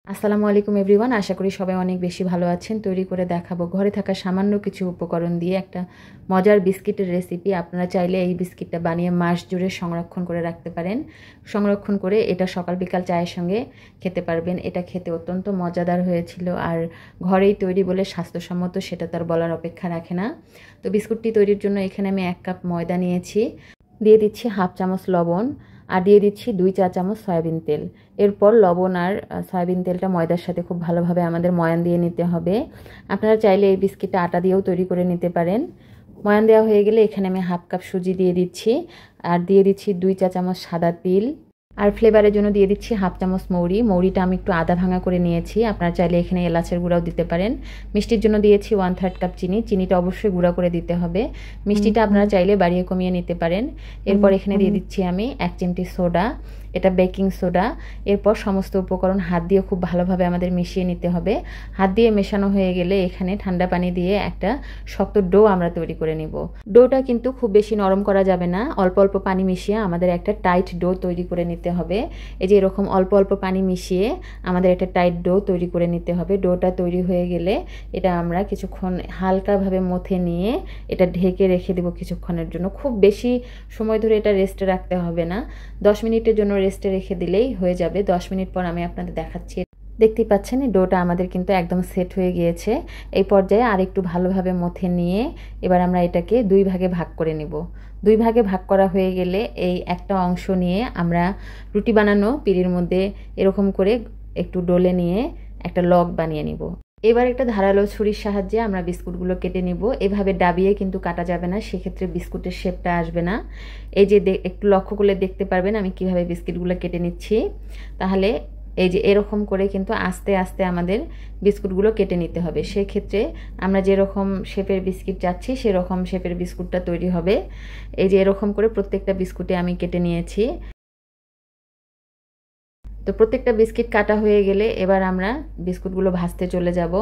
আসসালামু আলাইকুম এভরিওয়ান, আশা করি সবাই অনেক বেশি ভালো আছেন। তৈরি করে দেখাবো ঘরে থাকা সামান্য কিছু উপকরণ দিয়ে একটা মজার বিস্কিটের রেসিপি। আপনারা চাইলে এই বিস্কিটটা বানিয়ে মাস জুড়ে সংরক্ষণ করে রাখতে পারেন। সংরক্ষণ করে এটা সকাল বিকাল চায়ের সঙ্গে খেতে পারবেন। এটা খেতে অত্যন্ত মজাদার হয়েছিল, আর ঘরেই তৈরি বলে স্বাস্থ্যসম্মত সেটা তার বলার অপেক্ষা রাখে না। তো বিস্কুটটি তৈরির জন্য এখানে আমি 1 কাপ ময়দা নিয়েছি, দিয়ে দিচ্ছি হাফ চামচ লবণ, আর দিয়ে দিচ্ছি 2 চা চামচ সয়াবিন তেল। এরপর লবণ আর সয়াবিন তেলটা ময়দার সাথে খুব ভালোভাবে আমাদের ময়ান দিয়ে নিতে হবে। আপনারা চাইলে এই বিস্কিটটা আটা দিয়েও তৈরি করে নিতে পারেন। ময়ান দেওয়া হয়ে গেলে এখানে আমি হাফ কাপ সুজি দিয়ে দিচ্ছি, আর দিয়ে দিচ্ছি 2 চা চামচ সাদা তিল, আর ফ্লেভারের জন্য দিয়ে দিচ্ছি হাফ চামচ মৌরিটা আমি একটু আধা ভাঙা করে নিয়েছি। আপনারা চাইলে এখানে এলাচের গুঁড়াও দিতে পারেন। মিষ্টির জন্য দিয়েছি 1/3 কাপ চিনি। চিনিটা অবশ্যই গুঁড়া করে দিতে হবে। মিষ্টিটা আপনারা চাইলে বাড়িয়ে কমিয়ে নিতে পারেন। এরপর এখানে দিয়ে দিচ্ছি আমি 1 চিমটি সোডা, এটা বেকিং সোডা। এরপর সমস্ত উপকরণ হাত দিয়ে খুব ভালোভাবে আমাদের মিশিয়ে নিতে হবে। হাত দিয়ে মেশানো হয়ে গেলে এখানে ঠান্ডা পানি দিয়ে একটা শক্ত ডো আমরা তৈরি করে নিব। ডোটা কিন্তু খুব বেশি নরম করা যাবে না, অল্প অল্প পানি মিশিয়ে আমাদের একটা টাইট ডো তৈরি করে নিতে হবে। এই যে এরকম অল্প অল্প পানি মিশিয়ে আমাদের একটা টাইট ডো তৈরি করে নিতে হবে। ডোটা তৈরি হয়ে গেলে এটা আমরা কিছুক্ষণ হালকাভাবে মথে নিয়ে এটা ঢেকে রেখে দেব কিছুক্ষণের জন্য। খুব বেশি সময় ধরে এটা রেস্টে রাখতে হবে না, 10 মিনিটের জন্য রেস্টে রেখে দিলেই হয়ে যাবে। 10 মিনিট পর আমি আপনাদের দেখাচ্ছি। দেখতেই পাচ্ছেন ডোটা আমাদের কিন্তু একদম সেট হয়ে গিয়েছে। এই পর্যায়ে আরেকটু ভালোভাবে মথে নিয়ে এবার আমরা এটাকে 2 ভাগে ভাগ করে নেব। 2 ভাগে ভাগ করা হয়ে গেলে এই একটা অংশ নিয়ে আমরা রুটি বানানো পিঁড়ির মধ্যে এরকম করে একটু ডলে নিয়ে একটা লগ বানিয়ে নিব। এবার একটা ধারালো ছুরির সাহায্যে আমরা বিস্কুটগুলো কেটে নিব। এভাবে ডাবিয়ে কিন্তু কাটা যাবে না, সেক্ষেত্রে বিস্কুটের শেপটা আসবে না। এই যে একটু লক্ষ্য করলে দেখতে পারবেন আমি কিভাবে বিস্কিটগুলো কেটে নিচ্ছি। তাহলে এই যে এরকম করে কিন্তু আস্তে আস্তে আমাদের বিস্কুটগুলো কেটে নিতে হবে। সেক্ষেত্রে আমরা যেরকম শেপের বিস্কিট চাচ্ছি সেরকম শেপের বিস্কুটটা তৈরি হবে। এই যে এরকম করে প্রত্যেকটা বিস্কুটে আমি কেটে নিয়েছি। তো প্রত্যেকটা বিস্কিট কাটা হয়ে গেলে এবার আমরা বিস্কুটগুলো ভাজতে চলে যাব।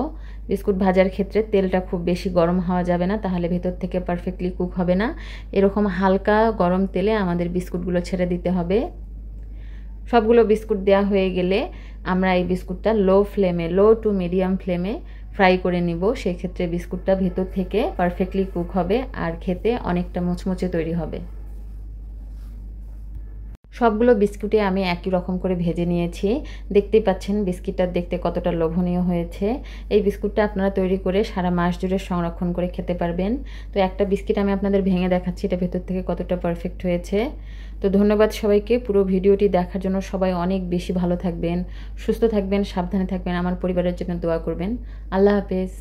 বিস্কুট ভাজার ক্ষেত্রে তেলটা খুব বেশি গরম হওয়া যাবে না, তাহলে ভেতর থেকে পারফেক্টলি কুক হবে না। এরকম হালকা গরম তেলে আমাদের বিস্কুটগুলো ছেড়ে দিতে হবে। সবগুলো বিস্কুট দেওয়া হয়ে গেলে আমরা এই বিস্কুটটা লো টু মিডিয়াম ফ্লেমে ফ্রাই করে নিব। সেক্ষেত্রে বিস্কুটটা ভেতর থেকে পারফেক্টলি কুক হবে আর খেতে অনেকটা মুচমুচে তৈরি হবে। সবগুলো বিস্কুটে আমি একই রকম করে ভেজে নিয়েছি। দেখতেই পাচ্ছেন বিস্কিটটা দেখতে কতটা লোভনীয় হয়েছে। এই বিস্কুটটা আপনারা তৈরি করে সারা মাস জুড়ে সংরক্ষণ করে খেতে পারবেন। তো একটা বিস্কিট আমি আপনাদের ভেঙে দেখাচ্ছি, এটা ভেতর থেকে কতটা পারফেক্ট হয়েছে। তো ধন্যবাদ সবাইকে পুরো ভিডিওটি দেখার জন্য। সবাই অনেক বেশি ভালো থাকবেন, সুস্থ থাকবেন, সাবধানে থাকবেন, আমার পরিবারের জন্য দোয়া করবেন। আল্লাহ হাফেজ।